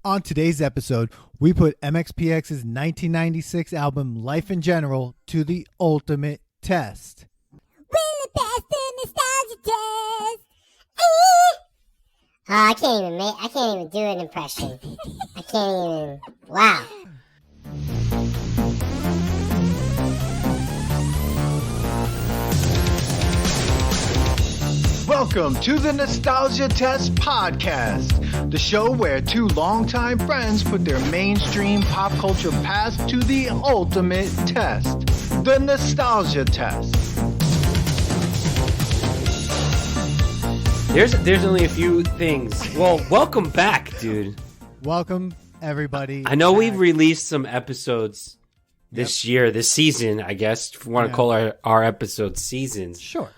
On today's episode, we put MxPx's 1996 album Life in General to the ultimate test. Really past the nostalgia test. I can't even do an impression. I can't even. Wow. Welcome to the Nostalgia Test Podcast, the show where two longtime friends put their mainstream pop culture past to the ultimate test, the Nostalgia Test. There's only a few things. Well, welcome back, dude. Welcome, everybody. I know back. we've released some episodes this year, this season, I guess, if we want to call our episodes seasons. Sure.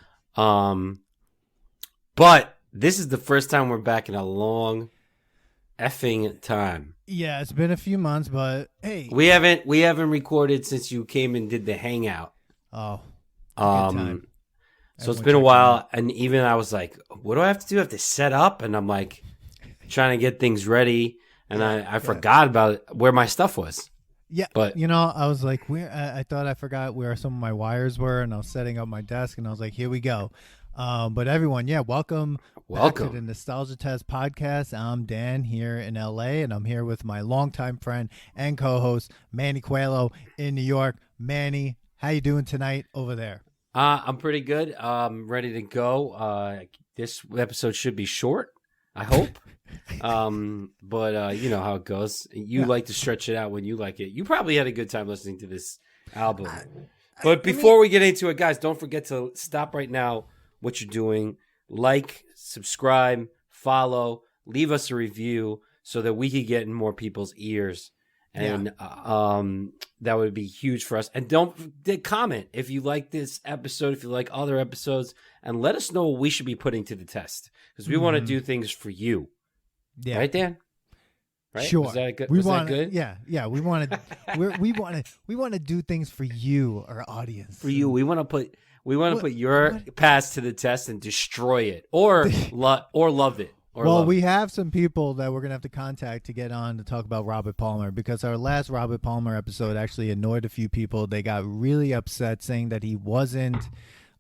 But this is the first time we're back in a long effing time. Yeah, it's been a few months, but hey. We haven't recorded since you came and did the hangout. Oh. Good time. So it's been a while, and even I was like, what do I have to do? I have to set up, and I'm like trying to get things ready, and I forgot about where my stuff was. Yeah, but I was like, I thought I forgot where some of my wires were, and I was setting up my desk, and I was like, here we go. But everyone, welcome back to the Nostalgia Test Podcast. I'm Dan here in LA, and I'm here with my longtime friend and co-host Manny Coelho in New York. Manny, how you doing tonight over there? I'm pretty good. Ready to go. This episode should be short, I hope. But you know how it goes. You like to stretch it out when you like it. You probably had a good time listening to this album. But before we get into it, guys, don't forget to stop right now what you're doing. Like, subscribe, follow, leave us a review so that we can get in more people's ears. And that would be huge for us. And don't comment if you like this episode, if you like other episodes, and let us know what we should be putting to the test, because we want to do things for you. Yeah, right, Dan? Right? Sure. Was that good? That good? Yeah. We want to do things for you, our audience. For you, we want to put your past to the test and destroy it, or love it. We have some people that we're going to have to contact to get on to talk about Robert Palmer, because our last Robert Palmer episode actually annoyed a few people. They got really upset saying that he wasn't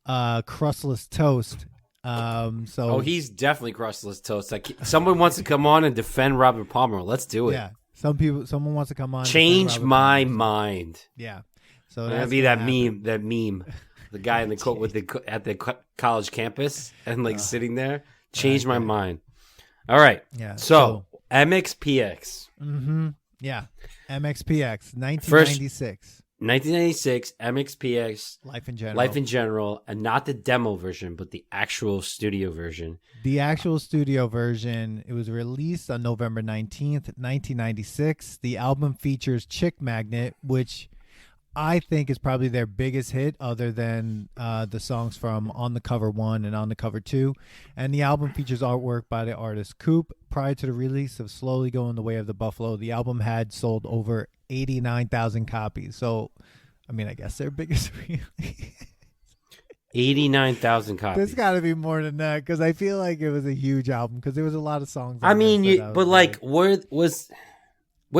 crustless toast. He's definitely crustless toast. Like, someone wants to come on and defend Robert Palmer. Let's do it. Yeah. Someone wants to come on. Change my mind. Yeah. So that's be that meme. That meme. The guy in the coat at the college campus and sitting there. Change my mind. All right. Yeah. So MxPx. Mm-hmm. Yeah. MxPx. 1996. 1996. MxPx. Life in General. Life in General, and not the demo version, but the actual studio version. The actual studio version. It was released on November 19th, 1996. The album features Chick Magnet, which I think is probably their biggest hit, other than the songs from On the Cover 1 and On the Cover 2. And the album features artwork by the artist Coop. Prior to the release of Slowly Going the Way of the Buffalo, the album had sold over 89,000 copies. So, I mean, I guess their biggest release. 89,000 copies. There's got to be more than that, because I feel like it was a huge album, because there was a lot of songs. I mean, what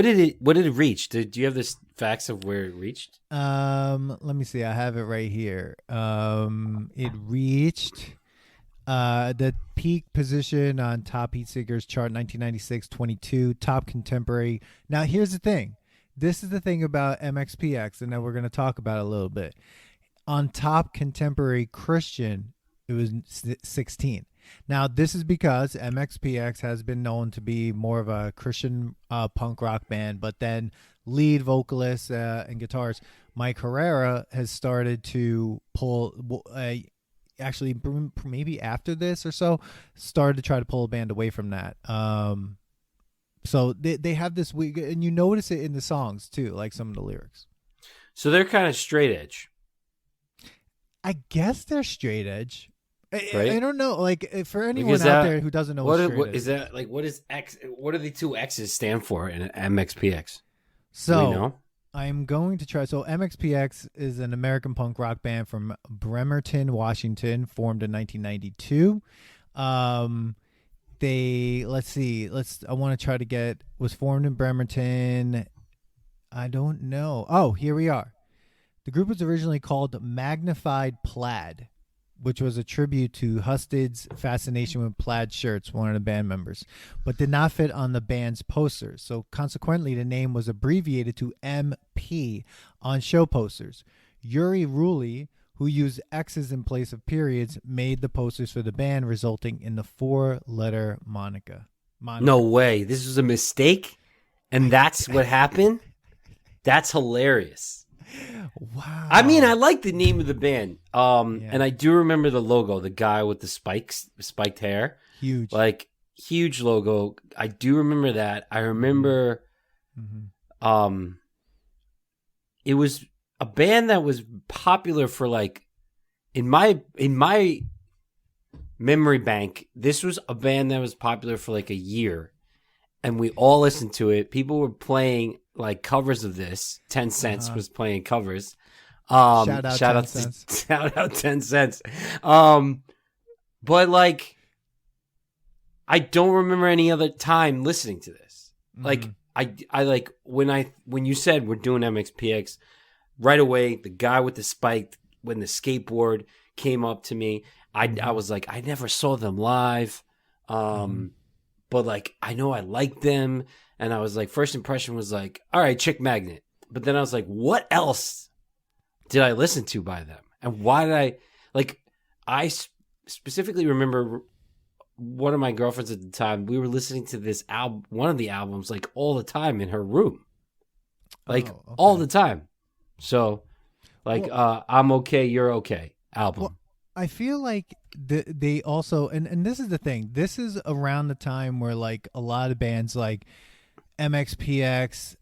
did it reach? Do you have the facts of where it reached? Let me see. I have it right here. It reached the peak position on Top Heat Seekers chart 1996, 22, Top Contemporary. Now, here's the thing. This is the thing about MxPx, and then we're going to talk about it a little bit. On Top Contemporary Christian, it was 16. Now, this is because MxPx has been known to be more of a Christian punk rock band, but then lead vocalist and guitarist Mike Herrera has started to pull, actually maybe after this or so, started to try to pull a band away from that. So they have this week, and you notice it in the songs too, like some of the lyrics. So they're kind of straight edge. I guess they're straight edge. Right? I don't know. Like, for anyone out there who doesn't know what is that, like, what is X? What do the two X's stand for in MxPx? So I'm going to try. So MxPx is an American punk rock band from Bremerton, Washington, formed in 1992. they I want to try to get was formed in Bremerton. I don't know. Oh, here we are. The group was originally called Magnified Plaid, which was a tribute to Husted's fascination with plaid shirts, one of the band members, but did not fit on the band's posters. So consequently, the name was abbreviated to MP on show posters. Yuri Rulli, who used X's in place of periods, made the posters for the band, resulting in the 4-letter moniker. No way. This was a mistake? And that's what happened? That's hilarious. Wow. I mean, I like the name of the band. And I do remember the logo, the guy with the spiked hair. Huge. Like, huge logo. I do remember that. I remember it was a band that was popular for like in my memory bank, this was a band that was popular for like a year. And we all listened to it. People were playing like covers of this. 10 Cents was playing covers. Shout out 10 Cents. But like, I don't remember any other time listening to this. Like, I like when you said we're doing MxPx, right away the guy with the spike when the skateboard came up to me. I was like, I never saw them live. But like, I know I liked them. And I was like, first impression was like, all right, Chick Magnet. But then I was like, what else did I listen to by them? And why did I specifically remember one of my girlfriends at the time, we were listening to this album, one of the albums, like all the time in her room. Like all the time. So like, I'm okay, you're okay album. Well, I feel like they also, and this is the thing, this is around the time where like a lot of bands like MxPx,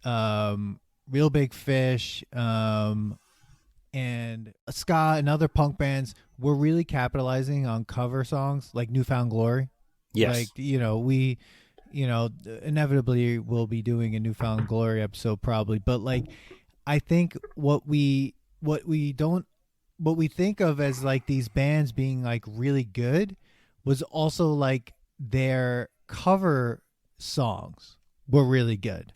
Real Big Fish, and ska and other punk bands were really capitalizing on cover songs like Newfound Glory. Yes. Like, we inevitably will be doing a Newfound Glory episode probably, but like I think what we think of as like these bands being like really good was also like their cover songs were really good.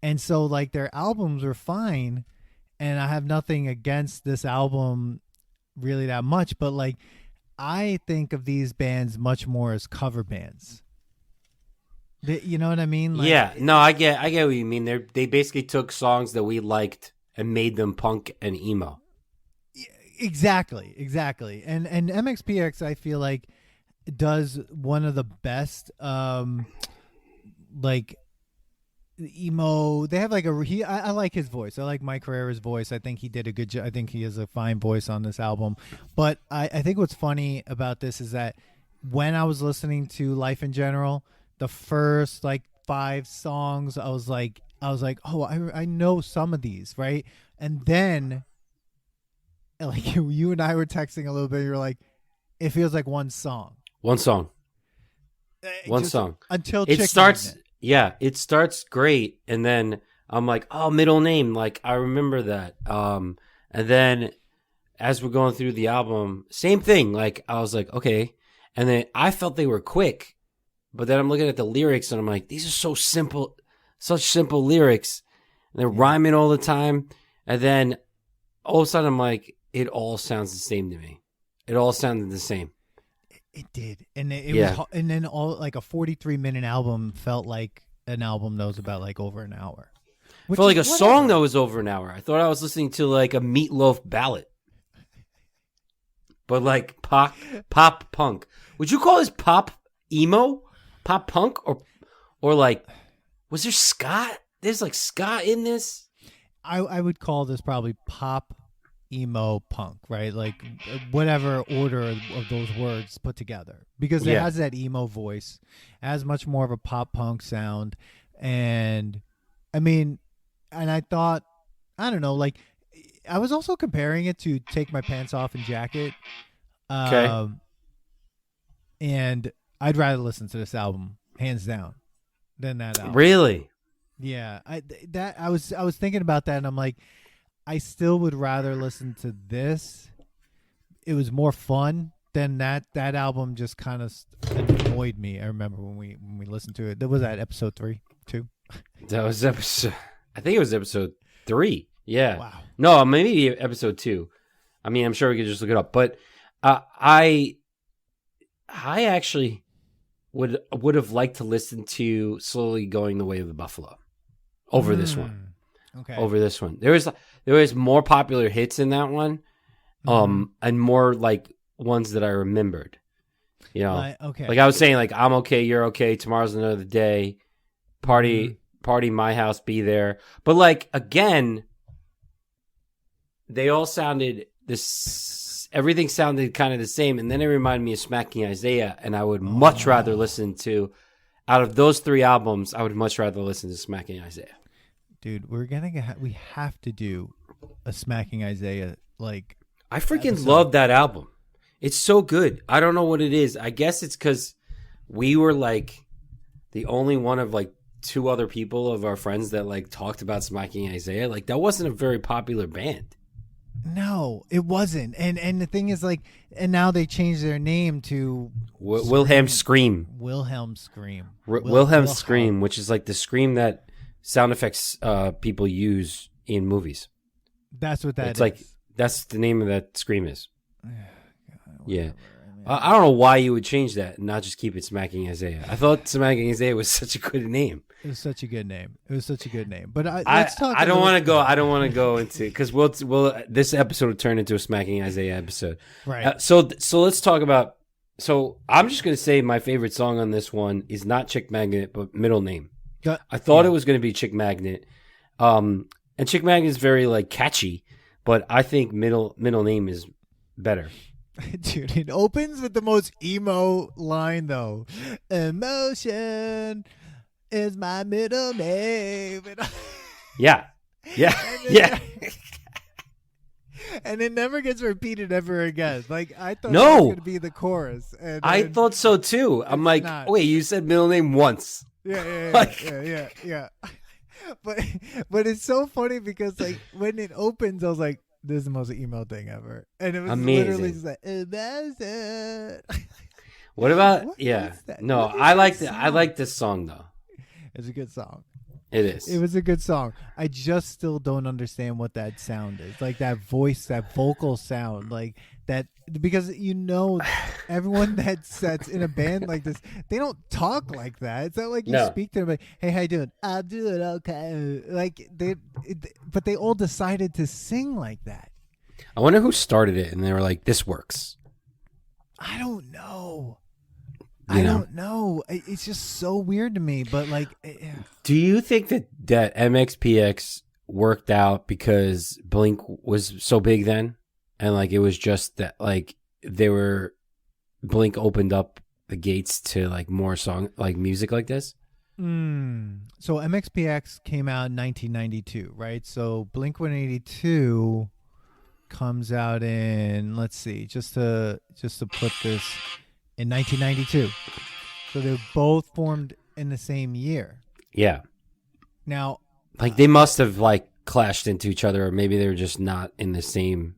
And so like their albums were fine, and I have nothing against this album really that much, but like I think of these bands much more as cover bands. You know what I mean? Like, yeah, no, I get what you mean. They basically took songs that we liked and made them punk and emo. Exactly. And MxPx, I feel like, does one of the best like emo. They have like I like his voice. I like Mike Herrera's voice. I think he did a good job. I think he has a fine voice on this album. But I think what's funny about this is that when I was listening to Life in General, the first like 5 songs, I was like, oh, I know some of these, right? And then like you and I were texting a little bit. You were like, it feels like one song. One song until it Chick starts. Magnet. Yeah, it starts great, and then I'm like, oh, middle name, like I remember that. And then as we're going through the album, same thing. Like I was like, okay, and then I felt they were quick, but then I'm looking at the lyrics and I'm like, these are so simple, such simple lyrics, and they're rhyming all the time. And then all of a sudden I'm like, it all sounds the same to me. It all sounded the same. It did, and it was, and then all like a 43-minute album felt like an album that was about like over an hour. Felt like a song that was over an hour. I thought I was listening to like a Meatloaf ballad, but like pop punk. Would you call this pop emo, pop punk, or like was there ska? There's like ska in this. I would call this probably pop, emo, punk, right? Like whatever order of those words put together, because it has that emo voice, it has much more of a pop punk sound, and I mean, and I thought, I don't know, like I was also comparing it to Take My Pants Off and Jacket, Okay. And I'd rather listen to this album hands down than that album. Really? Yeah, I was thinking about that, and I'm like, I still would rather listen to this. It was more fun then that album just kind of annoyed me. I remember when we listened to it. That was at episode 3, 2. That was episode. I think it was episode 3. Yeah. Wow. No, maybe episode 2. I mean, I'm sure we could just look it up. But I actually would have liked to listen to Slowly Going the Way of the Buffalo over this one. Okay. Over this one. There was more popular hits in that one. And more like ones that I remembered. You know. Okay. Like I was saying, like, I'm okay, you're okay, tomorrow's another day. Party my house, be there. But like again, they all sounded this. Everything sounded kind of the same, and then it reminded me of Smackin Isaiah. And I would much rather listen to, out of those 3 albums, I would much rather listen to Smackin Isaiah. Dude, we have to do a Smackin Isaiah like. I freaking love that album. It's so good. I don't know what it is. I guess it's because we were like the only one of like 2 other people of our friends that like talked about Smackin Isaiah. Like that wasn't a very popular band. No, it wasn't. And the thing is like, and now they changed their name to Wilhelm Scream. Wilhelm Scream. Wilhelm Scream, which is like the scream that sound effects people use in movies. That's what that it's is. Like that's the name of that scream is. God, yeah. I don't know why you would change that and not just keep it Smackin Isaiah. I thought Smackin Isaiah was such a good name. It was such a good name. But let's talk. I don't want to go. I don't want to go into because we'll this episode will turn into a Smackin Isaiah episode. Right. So let's talk about. So I'm just gonna say my favorite song on this one is not Chick Magnet, but Middle Name. I thought it was gonna be Chick Magnet, and Chick Magnet is very like catchy, but I think Middle Name is better. Dude, it opens with the most emo line though. Emotion is my middle name. Yeah. And it never gets repeated ever again. Like I thought no. that was going to be the chorus. And I thought so too. I'm like, not. Wait, you said middle name once. Yeah. But it's so funny because like when it opens, I was like, this is the most emo thing ever. And it was literally just like, what about what No, I like this song though. It's a good song. It is. It was a good song. I just still don't understand what that sound is. Like that voice, that vocal sound, like that, because everyone that's in a band like this, they don't talk like that. It's not like you speak to them like, "Hey, how you doing? I'll do it, okay." Like but they all decided to sing like that. I wonder who started it, and they were like, "This works." I don't know. I don't know. It's just so weird to me. But like, do you think that MxPx worked out because Blink was so big then, and like it was just that like Blink opened up the gates to like more music like this? So MxPx came out in 1992, right? So Blink 182 comes out in, let's see, just to put this. In 1992. So they're both formed in the same year. Yeah. Now, like they must have like clashed into each other, or maybe they were just not in the same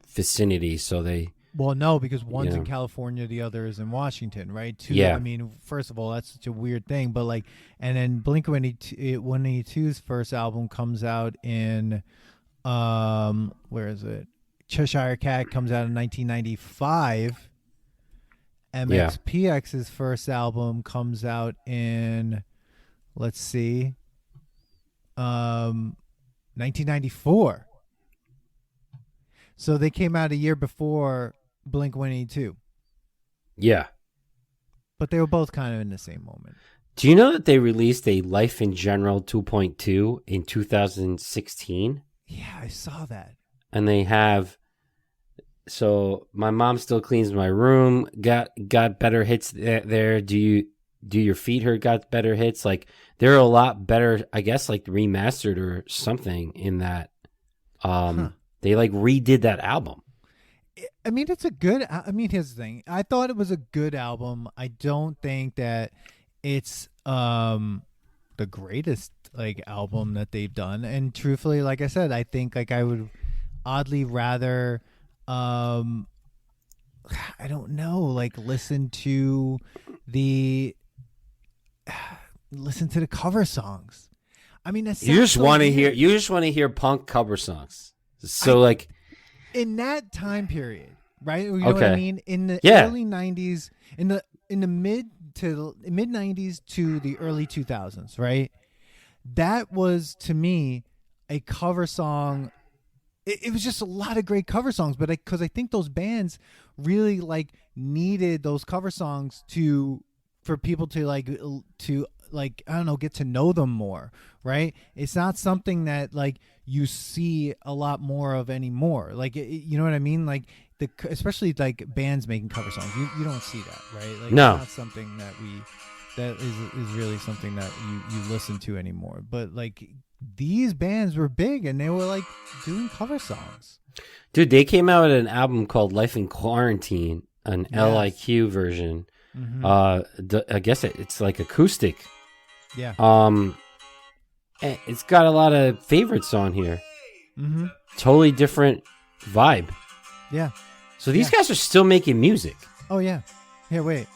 vicinity. So they. Well, no, because one's in California, the other is in Washington, right? Yeah. I mean, first of all, that's such a weird thing, but like, and then Blink 182's first album comes out in, where is it? Cheshire Cat comes out in 1995. MxPx's first album comes out in, let's see, 1994. So they came out a year before Blink 182. Yeah. But they were both kind of in the same moment. Do you know that they released a Life in General 2.2 in 2016? Yeah, I saw that. And they have... So my mom still cleans my room. Got better hits there. Do your feet hurt? Got better hits. Like they're a lot better. I guess like remastered or something in that. They like redid that album. I mean, it's a good. I mean, here's the thing. I thought it was a good album. I don't think that it's the greatest like album that they've done. And truthfully, like I said, I think like I would oddly rather. I don't know, like listen to the cover songs. I mean, You just want to hear. You just want to hear punk cover songs. So like in that time period, right? You know what I mean? In the early '90s, in the mid 90s to the early 2000s, right? That was to me a cover song. It was just a lot of great cover songs, but because I think those bands really like needed those cover songs for people to like I don't know, get to know them more, right? It's not something that like you see a lot more of anymore. Like you know what I mean? Like especially like bands making cover songs, you don't see that, right? Like no, it's not something that is really something that you listen to anymore. But like these bands were big and they were like doing cover songs. Dude, they came out with an album called Life in Quarantine, an LIQ version. Mm-hmm. I guess it's like acoustic. Yeah. It's got a lot of favorites on here. Mm-hmm. Totally different vibe. Yeah. So these guys are still making music. Oh yeah. Here, wait.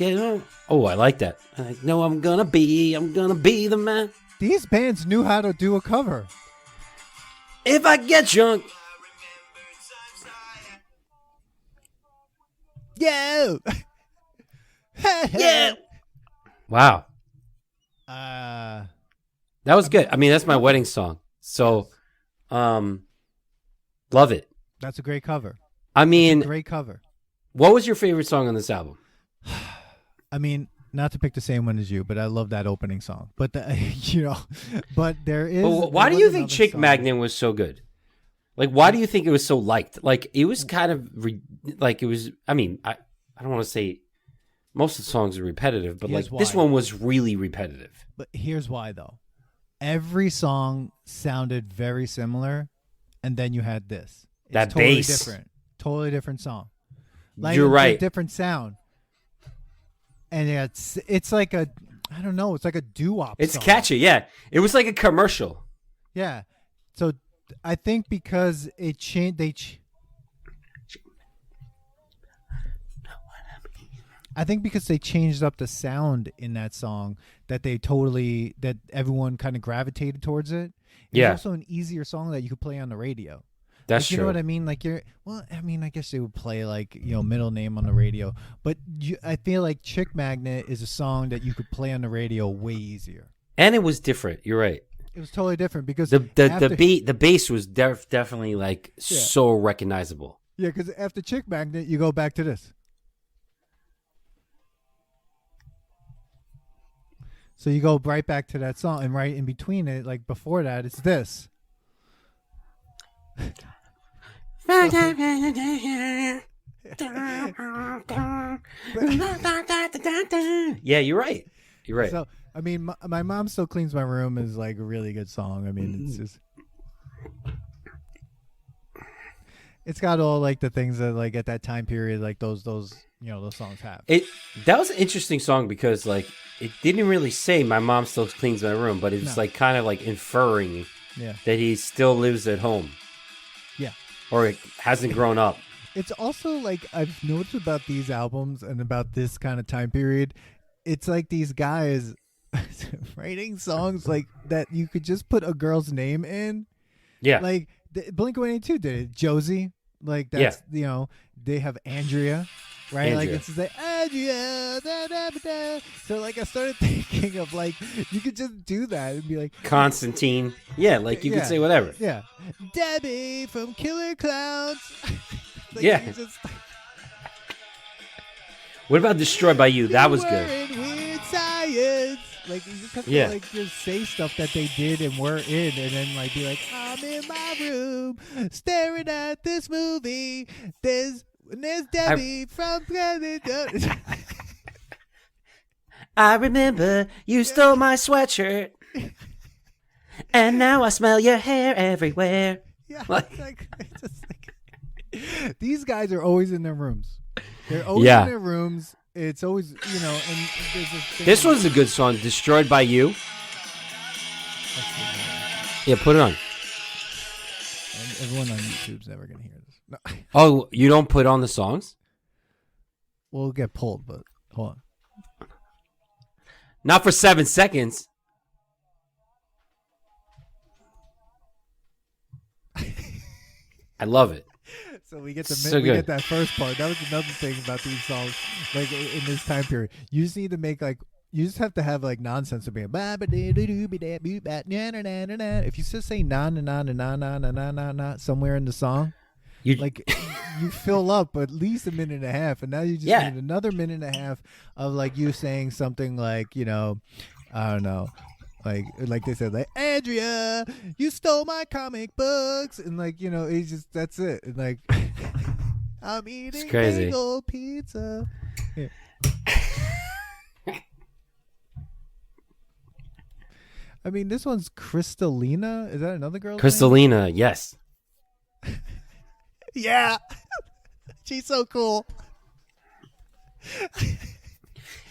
Oh, I like that. No, I'm gonna be the man. These bands knew how to do a cover. If I get drunk. Yeah. Yeah. Wow. That was good. I mean, that's my wedding song. So, love it. That's a great cover. I mean, great cover. What was your favorite song on this album? I mean, not to pick the same one as you, but I love that opening song. But but there is. But why do you think Chick Magnet was so good? Like, why do you think it was so liked? Like, it was kind of like it was. I mean, I don't want to say most of the songs are repetitive, but like this one was really repetitive. But here's why, though. Every song sounded very similar, and then you had this. It's that totally bass, totally different song. Like, you're right. It's a different sound. And it's like I don't know, it's like a doo-wop It's song. catchy, yeah. It was like a commercial. Yeah. So I think because it changed, I think because they changed up the sound in that song that everyone kind of gravitated towards it. Yeah. It's also an easier song that you could play on the radio. That's true. You know what I mean? Like I mean, I guess they would play like, middle name on the radio, but I feel like Chick Magnet is a song that you could play on the radio way easier. And it was different. You're right. It was totally different because the bass was definitely like so recognizable. Yeah, because after Chick Magnet, you go back to this. So you go right back to that song, and right in between it, like before that, it's this. Yeah, you're right. You're right. So, I mean, my Mom Still Cleans My Room is like a really good song. I mean, it's got all like the things that like at that time period, like those songs have. That was an interesting song because like it didn't really say "My mom still cleans my room," but it's like kind of like inferring that he still lives at home. Yeah. Or hasn't grown up. It's also like I've noticed about these albums and about this kind of time period, it's like these guys writing songs like that you could just put a girl's name in. Yeah. Like Blink-182 did it. Josie. Like that's they have Andrea. Right? Andrea. Like it's just like Andrea. Da, da, da. So like I started thinking of like you could just do that and be like Constantine. Yeah, like you could say whatever. Yeah. Debbie from Killer Clowns. Like, what about Destroyed by You? That was good. Weird science. Like you just have to like just say stuff that they did and were in, and then like be like, I'm in my room staring at this movie. There's Debbie from Planet. I remember you stole my sweatshirt, and now I smell your hair everywhere. Yeah, it's just like these guys are always in their rooms. They're always in their rooms. It's always, and there's this was a good song, Destroyed by You. Yeah, put it on. And everyone on YouTube's never gonna hear this. No. Oh, you don't put on the songs? We'll get pulled, but hold on. Not for 7 seconds. I love it. So we get the So we good. get that first part. That was another thing about these songs, like in this time period. You just need to make like you just have to have like nonsense to be if you just say na na na na na na na na na na somewhere in the song, You like you fill up at least a minute and a half, and now you just Yeah. need another minute and a half of like you saying something like, you know, I don't know. Like they said, like, Andrea, you stole my comic books, and like, you know, it's just that's it. And like I'm eating crazy. bagel pizza. Yeah. I mean, this one's Crystalina. Is that another girl? Crystalina, yes. Yeah. She's so cool.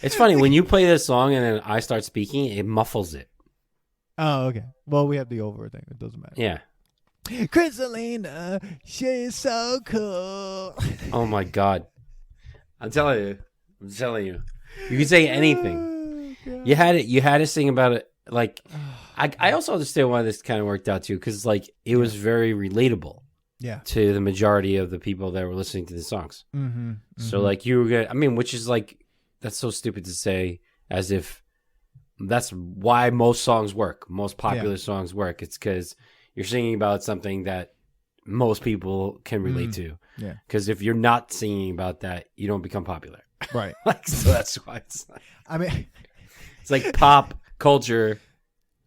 It's funny when you play this song and then I start speaking, it muffles it. Oh, okay. Well, we have the over thing. It doesn't matter. Yeah. Crystalina, she's so cool. Oh my god. I'm telling you. You can say anything. Oh, God. You had to sing about it. Like, I also understand why this kind of worked out too, because like it was very relatable. Yeah. To the majority of the people that were listening to the songs. Mm-hmm. So like you were gonna, I mean, which is like, that's so stupid to say, as if that's why most songs work. Most popular songs work. It's because you're singing about something that most people can relate to. Yeah. Because if you're not singing about that, you don't become popular. Right. Like, so that's why it's like, I mean, it's like pop culture.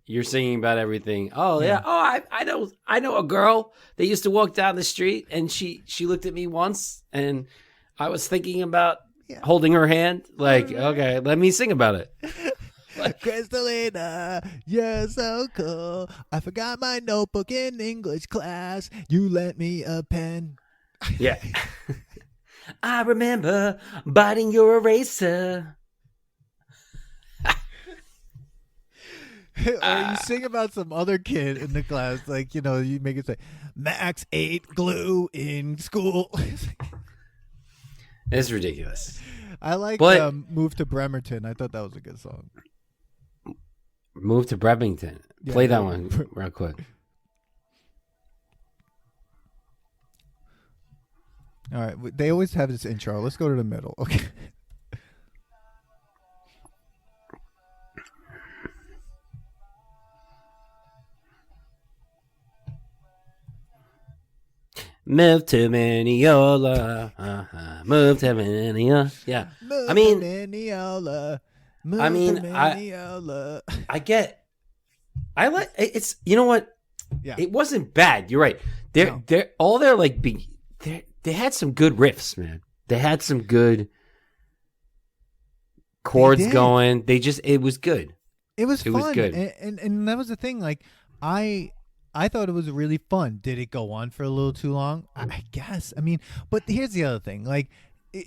You're singing about everything. Oh yeah. Oh, I know a girl that used to walk down the street, and she looked at me once, and I was thinking about holding her hand. Like, okay, let me sing about it. Crystalina, you're so cool. I forgot my notebook in English class. You lent me a pen. Yeah. I remember biting your eraser. Or you sing about some other kid in the class, like, you know, you make it say, Max ate glue in school. It's ridiculous. I like But- Move to Bremerton. I thought that was a good song. Move to Bremerton. Yeah, Play that yeah. one real quick. All right. They always have this intro. Let's go to the middle. Okay. Move to Mineola. Move to Mineola. Yeah. Move I mean- to Mineola. Move I mean, to Mineola. I like it's, you know what? Yeah. It wasn't bad. You're right. No. They're all their like they had some good riffs, man. They had some good chords did. going. It was good. It was It fun. was good. And that was the thing. Like, I thought it was really fun. Did it go on for a little too long? I guess. I mean, but here's the other thing. Like,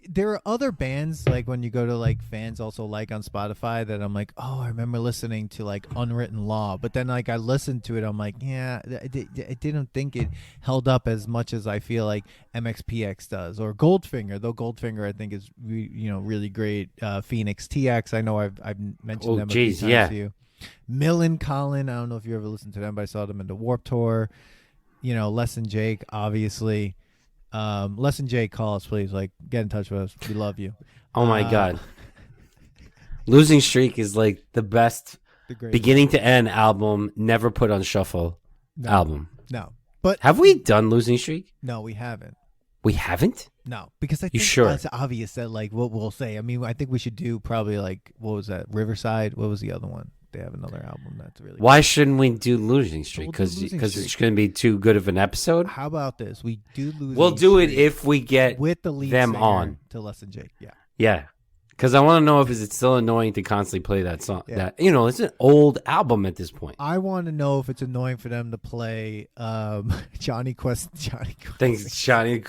there are other bands, like when you go to like fans also like on Spotify, that I'm like, oh, I remember listening to like Unwritten Law. But then like I listened to it, I'm like, yeah, I didn't think it held up as much as I feel like MxPx does, or Goldfinger. Though Goldfinger I think is really great. Fenix TX, I know I've mentioned them a few times to you. Millencolin, I don't know if you ever listened to them, but I saw them in the Warped Tour. You know, Less Than Jake, obviously. Less Than Jake, call us, please. Like, get in touch with us. We love you. Oh my god. Losing Streak is like the best The great beginning to end album never put on shuffle album. No, but Have we done Losing Streak? no, we haven't. We haven't? No, because I You think sure? it's obvious that like what we'll say. I mean, I think we should do probably like, what was that? Riverside. What was the other one? They have another album that's really. Why shouldn't we do Losing Streak? We'll do Because Losing it's Streak. going to be too good of an episode. How about this? We do lose. We'll do it if we get with the lead them singer on. to Less Than Jake. Yeah. Yeah. Because I want to know if it's still annoying to constantly play that song. Yeah. That it's an old album at this point. I want to know if it's annoying for them to play Johnny Quest. Thanks, Johnny.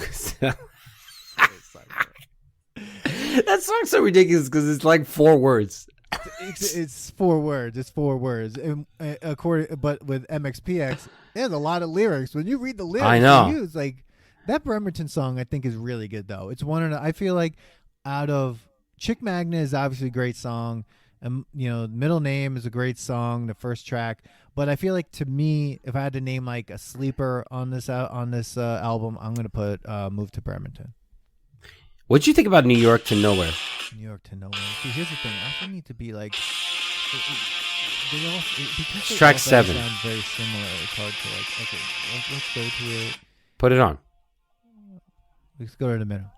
That song's so ridiculous because it's like 4 words. It's 4 words. It's 4 words. And, but with MxPx, there's a lot of lyrics. When you read the lyrics, I know. it's like that Bremerton song. I think is really good though. It's one of the. I feel like out of Chick Magnet is obviously a great song. Middle Name is a great song, the first track. But I feel like to me, if I had to name like a sleeper on this album, I'm gonna put "Move to Bremerton." What'd you think about New York to Nowhere? New York to Nowhere. See, here's the thing. I also need to be like. Because they Track all 7. sound very similar. It's hard to like. Okay, let's go to it. Put it on. Let's go to the middle.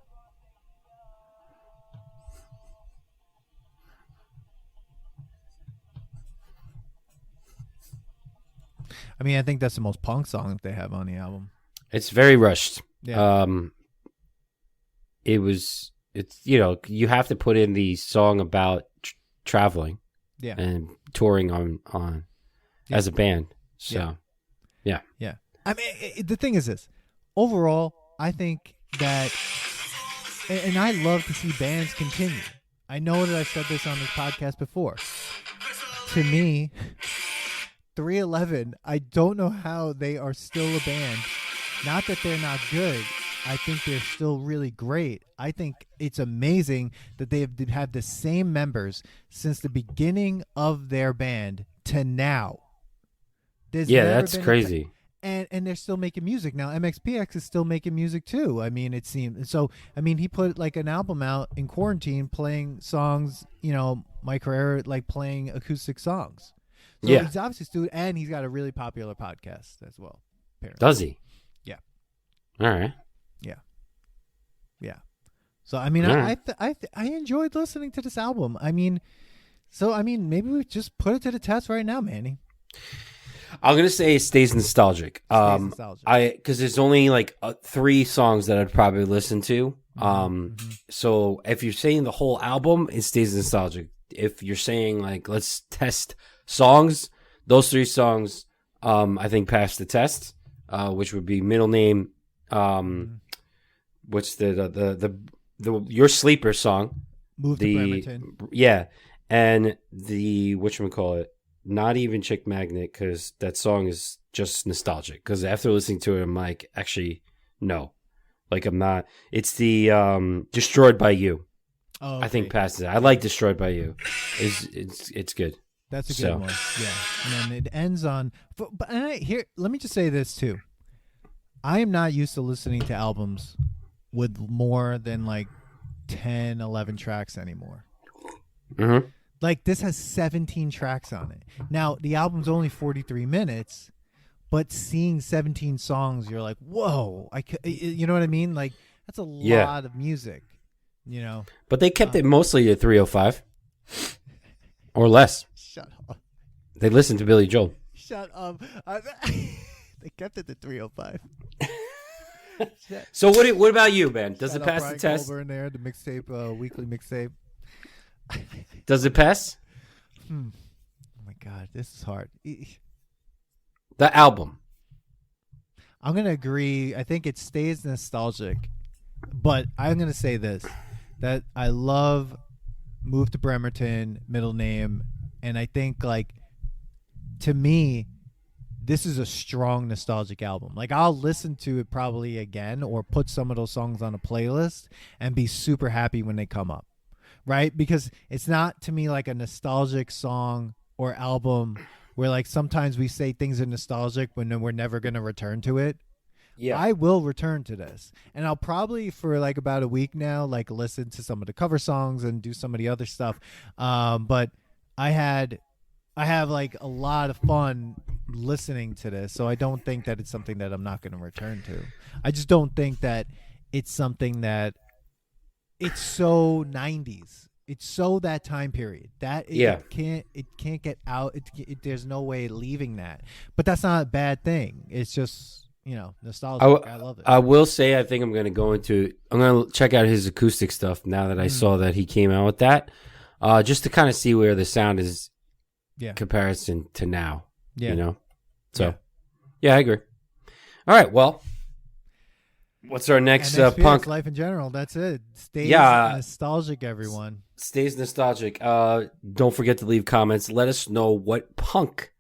I mean, I think that's the most punk song that they have on the album. It's very rushed. Yeah. It's you have to put in the song about traveling, and touring on as a band. So, yeah. I mean, the thing is this. Overall, I think that, and I love to see bands continue. I know that I've said this on this podcast before. To me, 311, I don't know how they are still a band. Not that they're not good. I think they're still really great. I think it's amazing that they have had the same members since the beginning of their band to now. That's crazy. And they're still making music now. MxPx is still making music too. I mean, it seems so. I mean, he put like an album out in quarantine, playing songs. Mike Herrera like playing acoustic songs. So he's obviously still, and he's got a really popular podcast as well. Apparently. Does he? Yeah. All right. Yeah. So I mean, I enjoyed listening to this album. I mean, maybe we just put it to the test right now, Manny. I'm gonna say it stays nostalgic. Because there's only like 3 songs that I'd probably listen to. So if you're saying the whole album, it stays nostalgic. If you're saying like let's test songs, those 3 songs, I think pass the test. Which would be Middle Name. What's the your sleeper song? Move to Bremerton. Yeah, and the whatchamacallit, not even Chick Magnet, because that song is just nostalgic. Because after listening to it, I'm like, actually, no, like I'm not. It's the Destroyed by You. Oh, okay. I think passes it. I like Destroyed by You. It's good. That's a good one. Yeah, and then it ends on. But let me just say this too. I am not used to listening to albums with more than like 10, 11 tracks anymore. Mm-hmm. Like this has 17 tracks on it. Now the album's only 43 minutes, but seeing 17 songs, you're like, whoa! You know what I mean? Like that's a lot of music. But they kept it mostly to 305 or less. Shut up. They listened to Billy Joel. Shut up. They kept it to 305. So what about you, man? Does it pass the test? Over in there, the mixtape, weekly mixtape. Does it pass? Oh my God, this is hard. The album. I'm gonna agree. I think it stays nostalgic, but I'm gonna say this: that I love Move to Bremerton, Middle Name, and I think like to me, this is a strong nostalgic album. Like I'll listen to it probably again or put some of those songs on a playlist and be super happy when they come up. Right? Because it's not to me like a nostalgic song or album where like sometimes we say things are nostalgic when we're never going to return to it. Yeah. I will return to this. And I'll probably for like about a week now like listen to some of the cover songs and do some of the other stuff. But I have like a lot of fun listening to this, so I don't think that it's something that I'm not going to return to. I just don't think that it's something that it's so 90s. It's so that time period that it can't get out. There's no way leaving that. But that's not a bad thing. It's just nostalgic. I love it. I will say I think I'm going to check out his acoustic stuff now that I saw that he came out with that, just to kind of see where the sound is. Yeah. Comparison to now. Yeah. So, I agree. All right. Well, what's our next punk? Life in general. That's it. Stay nostalgic, everyone. Stays nostalgic. Don't forget to leave comments. Let us know what punk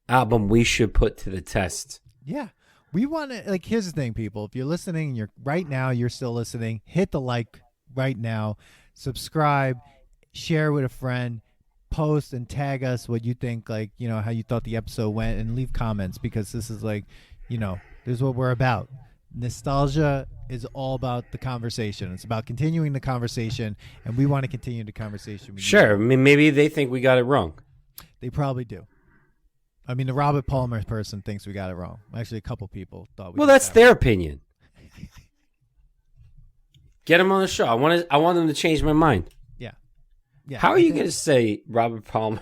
album we should put to the test. Yeah. We want to, like, here's the thing, people. If you're listening, you're still listening, hit the like right now, subscribe, share with a friend, post and tag us what you think, like, you know, how you thought the episode went, and leave comments, because this is like, you know, this is what we're about. Nostalgia is all about the conversation. It's about continuing the conversation, and we want to continue the conversation. Sure. I mean, maybe they think we got it wrong. They probably do. I mean, the Robert Palmer person thinks we got it wrong. Actually, a couple people thought we. Well, that's their opinion. Get them on the show. I want them to change my mind. Yeah. How are you going to say Robert Palmer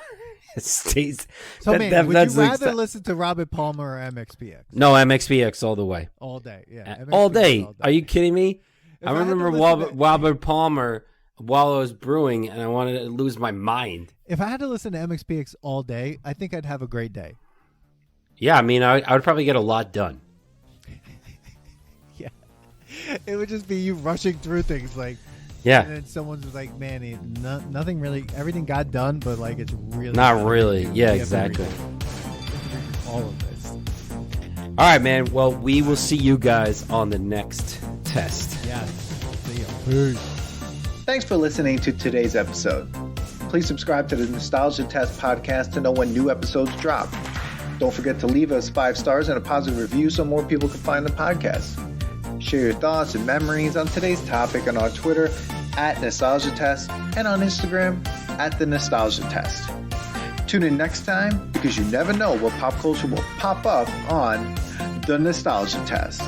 stays? So, man, would you rather listen to Robert Palmer or MxPx? No, MxPx all the way. All day, yeah. All day. Are you kidding me? I remember Robert Palmer while I was brewing, and I wanted to lose my mind. If I had to listen to MxPx all day, I think I'd have a great day. Yeah, I mean, I would probably get a lot done. Yeah. It would just be you rushing through things, like, yeah. And then someone's like, Manny, nothing really, everything got done, but like it's really not really. Yeah, exactly. All of this. All right, man. Well, we will see you guys on the next test. Yes. See you. Peace. Thanks for listening to today's episode. Please subscribe to the Nostalgia Test podcast to know when new episodes drop. Don't forget to leave us 5 stars and a positive review so more people can find the podcast. Share your thoughts and memories on today's topic on our Twitter @NostalgiaTest and on Instagram @TheNostalgiaTest. Tune in next time, because you never know what pop culture will pop up on The Nostalgia Test.